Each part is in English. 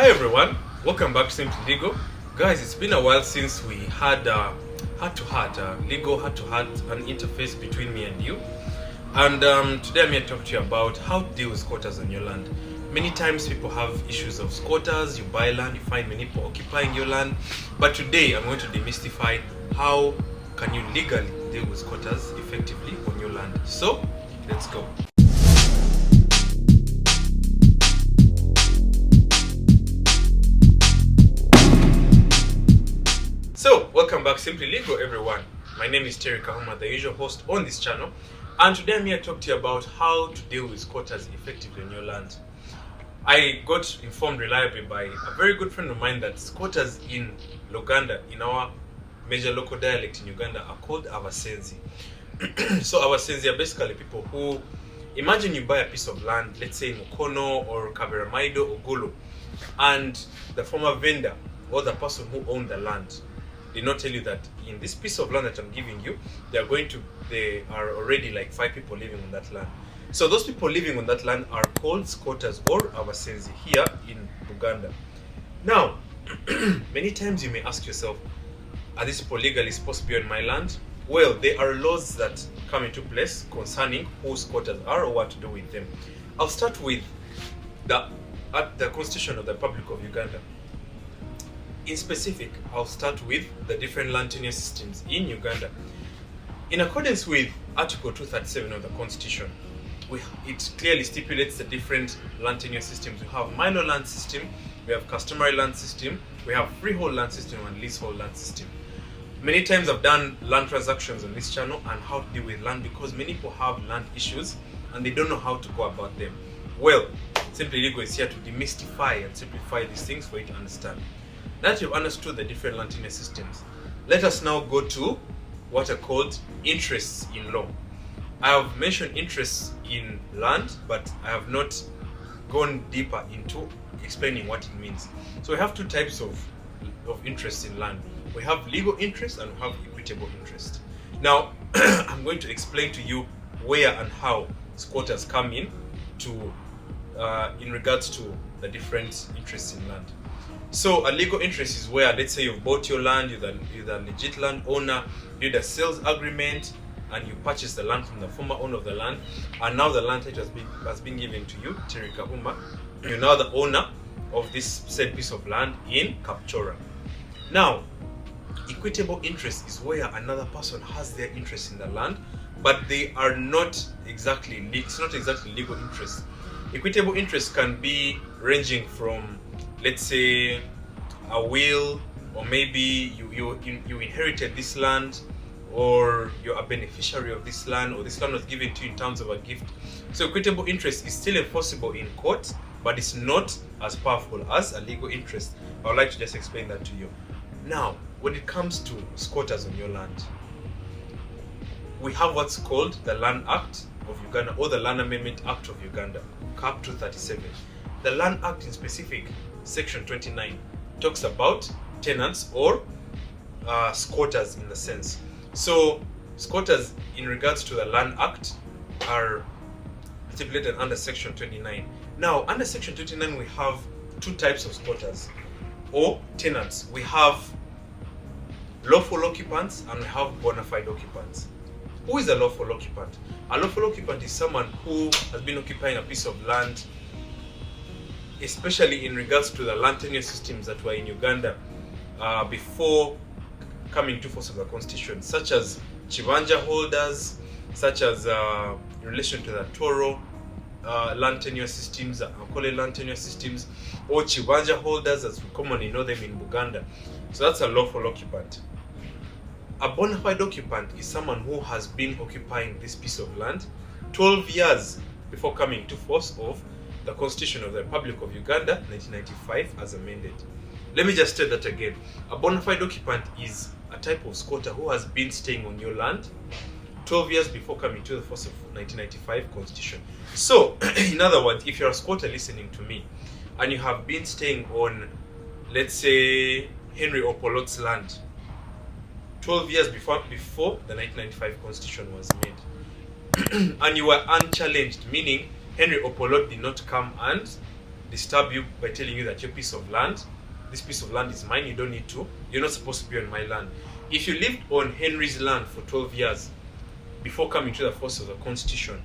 Hi everyone, welcome back to Simply Legal. Guys, it's been a while since we had legal heart-to-heart, an interface between me and you. And today I'm here to talk to you about how to deal with squatters on your land. Many times people have issues of squatters. You buy land, you find many people occupying your land. But today I'm going to demystify how can you legally deal with squatters effectively on your land. So, let's go. So, welcome back Simply Legal everyone. My name is Kahuma, the usual host on this channel. And today I'm here to talk to you about how to deal with squatters effectively on your land. I got informed reliably by a very good friend of mine that squatters in Uganda, in our major local dialect in Uganda, are called abasenzi. So abasenzi are basically people who, imagine you buy a piece of land, let's say in Mukono or Kaberamaido or Gulu, and the former vendor or the person who owned the land did not tell you that in this piece of land that I'm giving you, there are already like 5 people living on that land. So those people living on that land are called squatters or abasenzi here in Uganda. Now, many times you may ask yourself, are these people legally supposed to be on my land? Well, there are laws that come into place concerning who squatters are or what to do with them. I'll start with the Constitution of the Republic of Uganda. In specific, I'll start with the different land tenure systems in Uganda. In accordance with Article 237 of the Constitution, it clearly stipulates the different land tenure systems. We have minor land system, we have customary land system, we have freehold land system and leasehold land system. Many times I've done land transactions on this channel and how to deal with land because many people have land issues and they don't know how to go about them. Well, Simply Legal is here to demystify and simplify these things for you to understand. Now that you've understood the different land tenure systems, let us now go to what are called interests in law. I have mentioned interests in land, but I have not gone deeper into explaining what it means. So we have 2 types of interests in land. We have legal interest and we have equitable interest. Now, I'm going to explain to you where and how squatters come in in regards to the different interests in land. So a legal interest is where, let's say you've bought your land, you're the legit landowner, you did a sales agreement, and you purchased the land from the former owner of the land, and now the land title has been given to you, Kahuma. You're now the owner of this said piece of land in Kapchora. Now, equitable interest is where another person has their interest in the land, but they are not exactly, it's not exactly legal interest. Equitable interest can be ranging from, let's say, a will, or maybe you inherited this land, or you're a beneficiary of this land, or this land was given to you in terms of a gift. So equitable interest is still enforceable in court, but it's not as powerful as a legal interest. I would like to just explain that to you. Now, when it comes to squatters on your land, we have what's called the Land Act of Uganda, or the Land Amendment Act of Uganda, Cap 237. The Land Act in specific, Section 29, talks about tenants or squatters in the sense. So squatters in regards to the Land Act are stipulated under Section 29. Now, under Section 29 we have 2 types of squatters or tenants. We have lawful occupants and we have bona fide occupants. Who is a lawful occupant? A lawful occupant is someone who has been occupying a piece of land, especially in regards to the land tenure systems that were in Uganda before coming into force of the Constitution, such as Chibanja holders, such as in relation to the Toro land tenure systems, Akole land tenure systems, or Chibanja holders as we commonly know them in Uganda. So that's a lawful occupant. A bona fide occupant is someone who has been occupying this piece of land 12 years before coming into force of the Constitution of the Republic of Uganda, 1995, as amended. Let me just state that again. A bona fide occupant is a type of squatter who has been staying on your land 12 years before coming to the force of 1995 Constitution. So, in other words, if you're a squatter listening to me, and you have been staying on, let's say, Henry Opolot's land 12 years before the 1995 Constitution was made, and you were unchallenged, meaning Henry Opolot did not come and disturb you by telling you that this piece of land is mine, you're not supposed to be on my land. If you lived on Henry's land for 12 years before coming to the force of the Constitution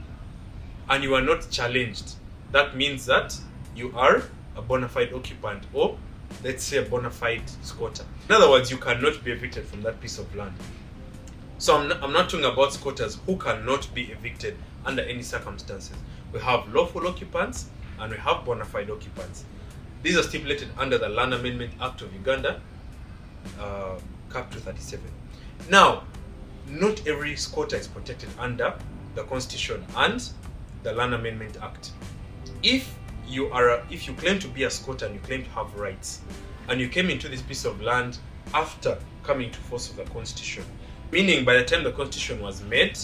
and you are not challenged, that means that you are a bona fide occupant, or let's say a bona fide squatter. In other words, you cannot be evicted from that piece of land. So I'm not talking about squatters who cannot be evicted under any circumstances. We have lawful occupants and we have bona fide occupants. These are stipulated under the Land Amendment Act of Uganda, Cap 237. Now, not every squatter is protected under the Constitution and the Land Amendment Act. If you claim to be a squatter and you claim to have rights, and you came into this piece of land after coming to force of the Constitution, meaning by the time the Constitution was made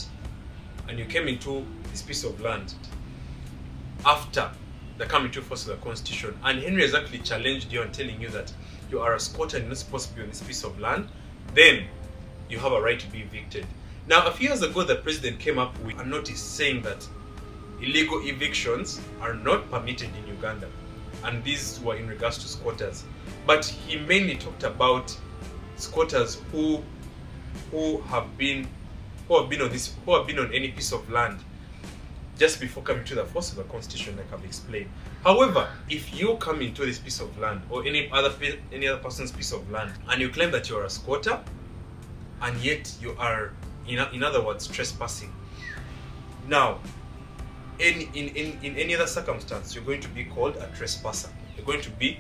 and you came into this piece of land after the coming to force of the Constitution, and Henry has actually challenged you and telling you that you are a squatter and you're not supposed to be on this piece of land, then you have a right to be evicted. Now, a few years ago, the president came up with a notice saying that illegal evictions are not permitted in Uganda, and these were in regards to squatters. But he mainly talked about squatters who have been on any piece of land just before coming to the force of the Constitution, like I've explained. However, if you come into this piece of land or any other person's piece of land and you claim that you are a squatter, and yet you are, in other words, trespassing, now, in any other circumstance, you're going to be called a trespasser. You're going to be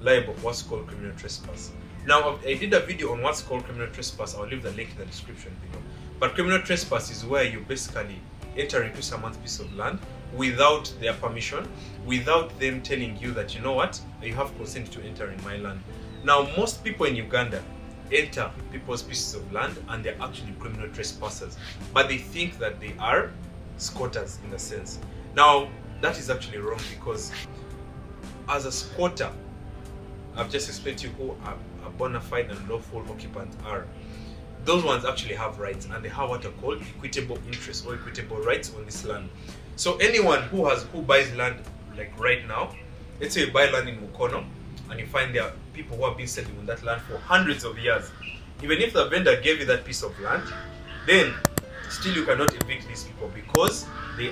liable for what's called criminal trespass. Now, I did a video on what's called criminal trespass. I'll leave the link in the description below. But criminal trespass is where you basically enter into someone's piece of land without their permission, without them telling you that, you know what, you have consent to enter in my land. Now, most people in Uganda enter people's pieces of land and they're actually criminal trespassers, but they think that they are squatters in a sense. Now, that is actually wrong, because as a squatter, I've just explained to you who a bona fide and lawful occupants are. Those ones actually have rights, and they have what are called equitable interest or equitable rights on this land. So anyone who buys land, like right now, let's say you buy land in Mukono and you find there are people who have been settling on that land for hundreds of years. Even if the vendor gave you that piece of land, then still you cannot evict these people, because they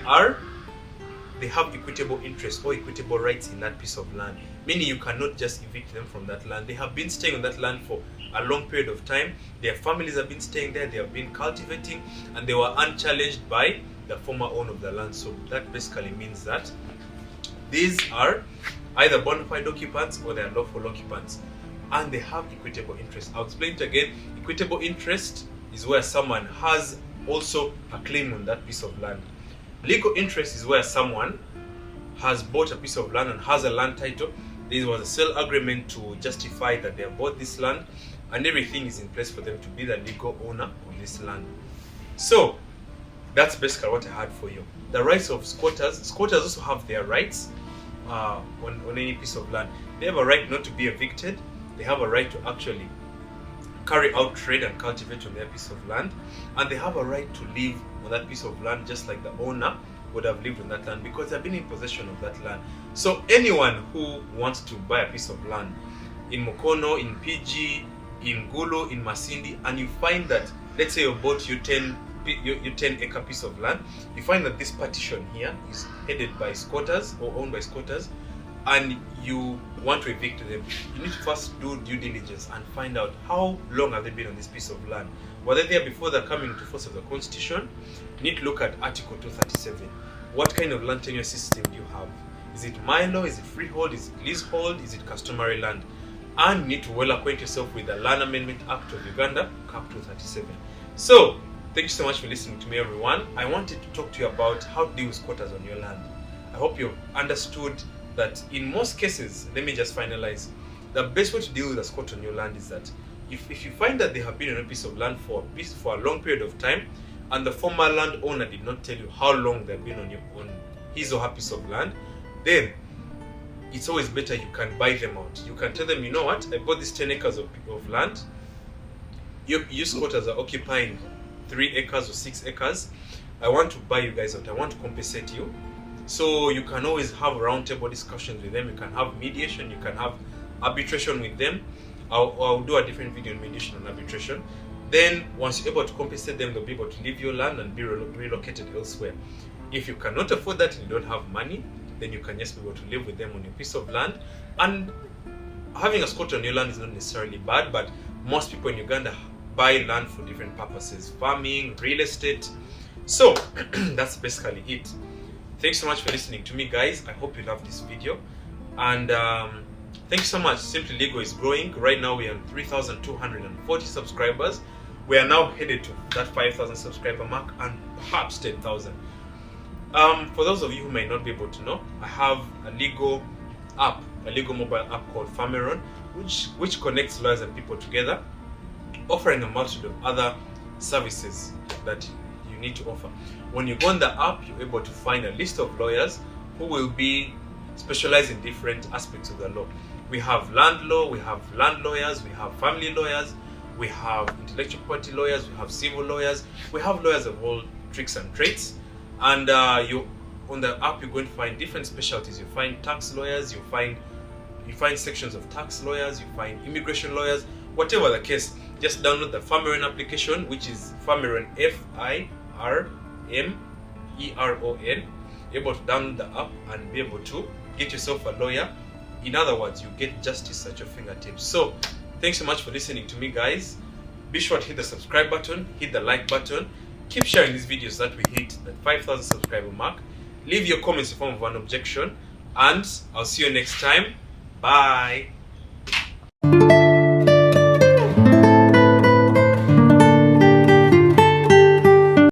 have equitable interest or equitable rights in that piece of land, meaning you cannot just evict them from that land. They have been staying on that land for a long period of time. Their families have been staying there, they have been cultivating, and they were unchallenged by the former owner of the land. So that basically means that these are either bona fide occupants or they are lawful occupants, and they have equitable interest. I'll explain it again. Equitable interest is where someone has also a claim on that piece of land. Legal interest is where someone has bought a piece of land and has a land title. There was a sale agreement to justify that they have bought this land, and everything is in place for them to be the legal owner of this land. So that's basically what I had for you. The rights of squatters. Squatters also have their rights on any piece of land. They have a right not to be evicted. They have a right to actually carry out trade and cultivate on their piece of land, and they have a right to live on that piece of land just like the owner would have lived on that land, because they've been in possession of that land. So anyone who wants to buy a piece of land in Mukono, in PG, in Gulu, in Masindi, and you find that, let's say you bought your 10-acre piece of land, you find that this partition here is headed by squatters or owned by squatters, and you want to evict them, you need to first do due diligence and find out how long have they been on this piece of land. Were they there before the coming into force of the Constitution? You need to look at Article 237. What kind of land tenure system do you have? Is it Milo? Is it freehold? Is it leasehold? Is it customary land? And you need to well acquaint yourself with the Land Amendment Act of Uganda, Cap 237. So, thank you so much for listening to me, everyone. I wanted to talk to you about how to deal with squatters on your land. I hope you've understood that in most cases, let me just finalize, the best way to deal with a squatter on your land is that if you find that they have been on a piece of land for a long period of time, and the former landowner did not tell you how long they've been on his or her piece of land, then it's always better you can buy them out. You can tell them, you know what, I bought these 10 acres of land. You squatters are occupying 3 acres or 6 acres. I want to buy you guys out. I want to compensate you. So you can always have roundtable discussions with them. You can have mediation, you can have arbitration with them. I'll do a different video on mediation and arbitration. Then once you're able to compensate them, they'll be able to leave your land and be relocated elsewhere. If you cannot afford that and you don't have money, then you can just be able to live with them on a piece of land. And having a squatter on your land is not necessarily bad, but most people in Uganda buy land for different purposes: farming, real estate. So that's basically it. Thanks so much for listening to me, guys. I hope you love this video, and thanks so much. Simply Legal is growing. Right now we are 3,240 subscribers. We are now headed to that 5,000 subscriber mark and perhaps 10,000. For those of you who may not be able to know, I have a legal mobile app called Farmeron, which connects lawyers and people together, offering a multitude of other services that you need to offer. When you go on the app, you're able to find a list of lawyers who will be specialized in different aspects of the law. We have land law, we have land lawyers, we have family lawyers, we have intellectual property lawyers, we have civil lawyers, we have lawyers of all tricks and trades. And on the app, you're going to find different specialties. You find tax lawyers, you find sections of tax lawyers, you find immigration lawyers, whatever the case. Just download the Farmeron application, which is Farmeron, F-I-R-M-E-R-O-N. You're able to download the app and be able to get yourself a lawyer. In other words, you get justice at your fingertips. So thanks so much for listening to me, guys. Be sure to hit the subscribe button, hit the like button. Keep sharing these videos that we hit the 5,000 subscriber mark. Leave your comments in form of an objection, and I'll see you next time. Bye.